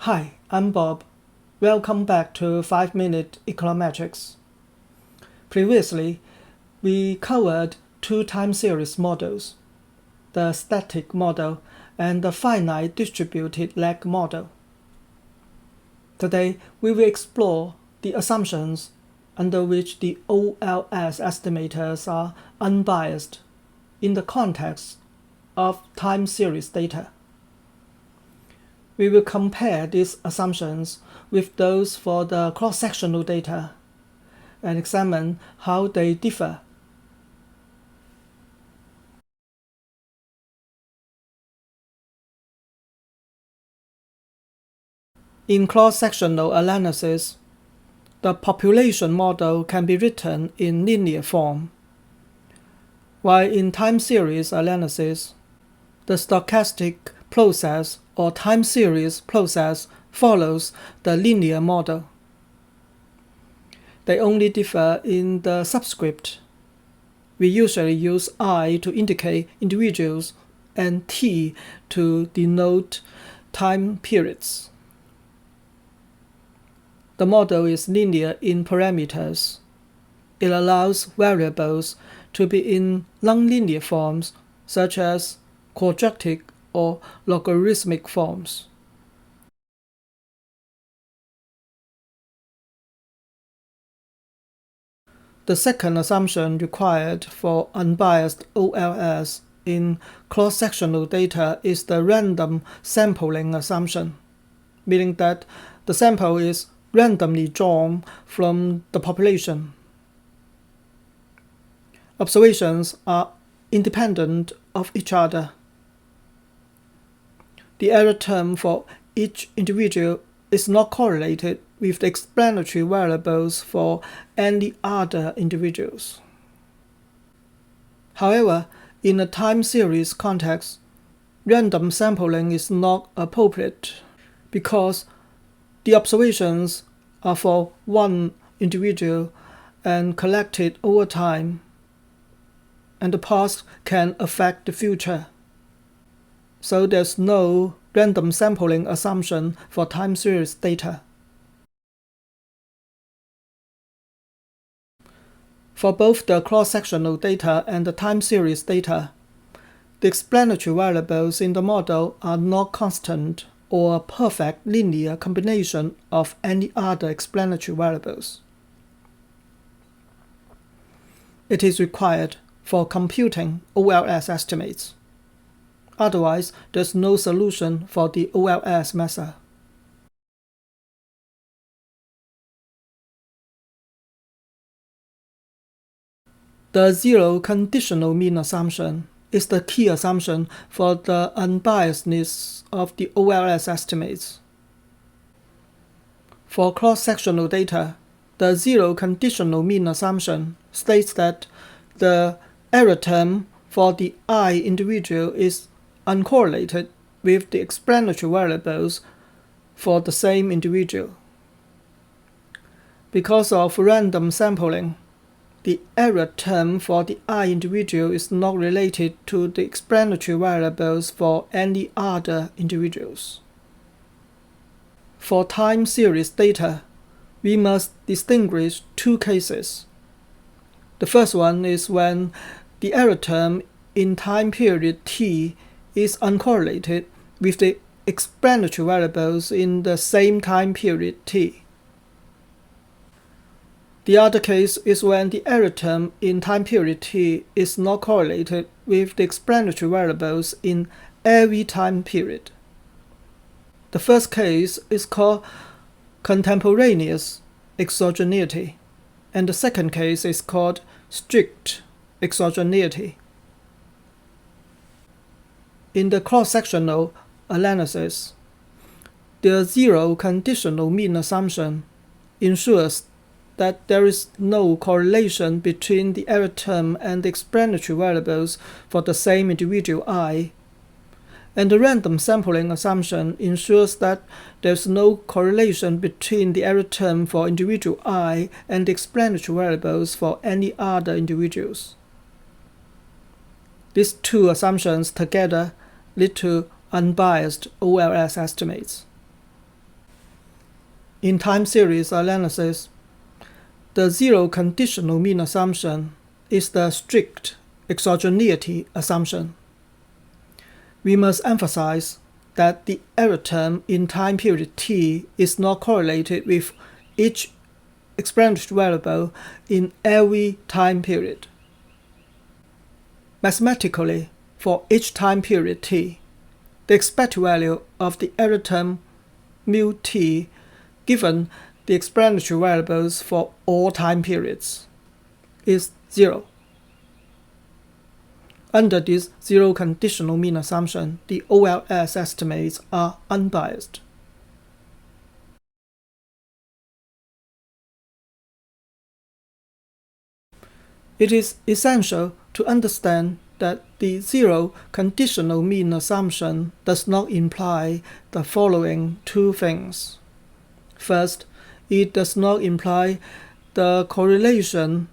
Hi, I'm Bob. Welcome back to 5 Minute Econometrics. Previously, we covered two time series models, the static model and the finite distributed lag model. Today, we will explore the assumptions under which the OLS estimators are unbiased in the context of time series data. We will compare these assumptions with those for the cross-sectional data and examine how they differ. In cross-sectional analysis, the population model can be written in linear form, while in time series analysis, the stochastic process or time series process follows the linear model. They only differ in the subscript. We usually use I to indicate individuals and T to denote time periods. The model is linear in parameters. It allows variables to be in nonlinear forms such as quadratic or logarithmic forms. The second assumption required for unbiased OLS in cross-sectional data is the random sampling assumption, meaning that the sample is randomly drawn from the population. Observations are independent of each other. The error term for each individual is not correlated with the explanatory variables for any other individuals. However, in a time series context, random sampling is not appropriate because the observations are for one individual and collected over time, and the past can affect the future. So there's no random sampling assumption for time series data. For both the cross-sectional data and the time series data, the explanatory variables in the model are not constant or a perfect linear combination of any other explanatory variables. It is required for computing OLS estimates. Otherwise, there's no solution for the OLS method. The zero conditional mean assumption is the key assumption for the unbiasedness of the OLS estimates. For cross-sectional data, the zero conditional mean assumption states that the error term for the I individual is uncorrelated with the explanatory variables for the same individual. Because of random sampling, the error term for the I individual is not related to the explanatory variables for any other individuals. For time series data, we must distinguish two cases. The first one is when the error term in time period t is uncorrelated with the explanatory variables in the same time period t. The other case is when the error term in time period t is not correlated with the explanatory variables in every time period. The first case is called contemporaneous exogeneity, and the second case is called strict exogeneity. In the cross-sectional analysis, the zero conditional mean assumption ensures that there is no correlation between the error term and the explanatory variables for the same individual I, and the random sampling assumption ensures that there is no correlation between the error term for individual I and the explanatory variables for any other individuals. These two assumptions together lead to unbiased OLS estimates. In time series analysis, the zero conditional mean assumption is the strict exogeneity assumption. We must emphasize that the error term in time period t is not correlated with each explanatory variable in every time period. Mathematically, for each time period t, the expected value of the error term mu t given the explanatory variables for all time periods is 0. Under this zero conditional mean assumption, the OLS estimates are unbiased. It is essential to understand that the zero conditional mean assumption does not imply the following two things. First, it does not imply the correlation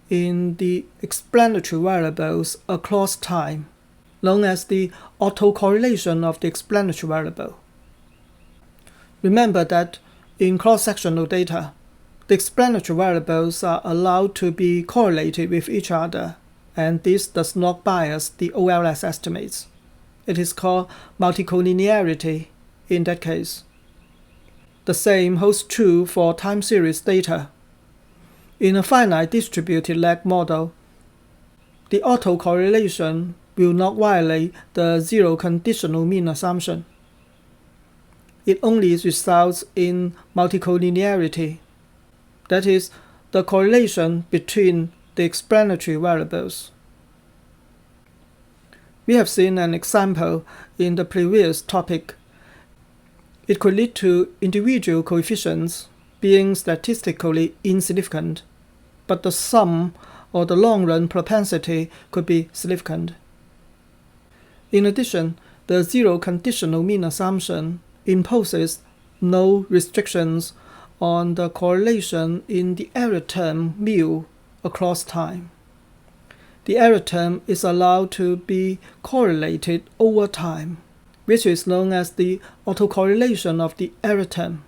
in the explanatory variables across time, known as the autocorrelation of the explanatory variable. Remember that in cross-sectional data, the explanatory variables are allowed to be correlated with each other, and this does not bias the OLS estimates. It is called multicollinearity in that case. The same holds true for time series data. In a finite distributed lag model, the autocorrelation will not violate the zero conditional mean assumption. It only results in multicollinearity, that is, the correlation between the explanatory variables. We have seen an example in the previous topic. It could lead to individual coefficients being statistically insignificant, but the sum or the long-run propensity could be significant. In addition, the zero conditional mean assumption imposes no restrictions on the correlation in the error term mu across time. The error term is allowed to be correlated over time, which is known as the autocorrelation of the error term.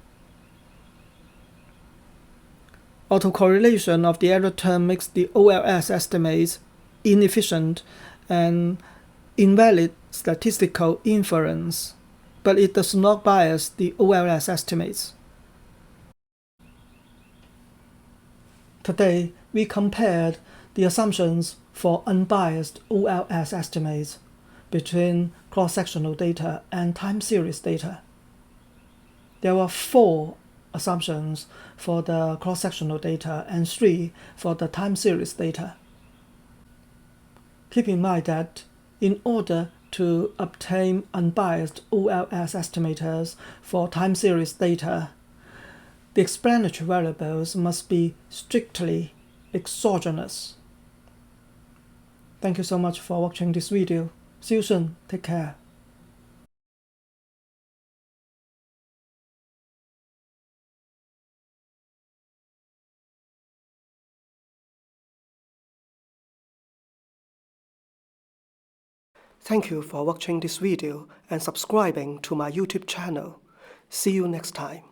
Autocorrelation of the error term makes the OLS estimates inefficient and invalid statistical inference, but it does not bias the OLS estimates. Today, we compared the assumptions for unbiased OLS estimates between cross-sectional data and time series data. There were 4 assumptions for the cross-sectional data and 3 for the time series data. Keep in mind that in order to obtain unbiased OLS estimators for time series data, the explanatory variables must be strictly exogenous. Thank you so much for watching this video. See you soon. Take care. Thank you for watching this video and subscribing to my YouTube channel. See you next time.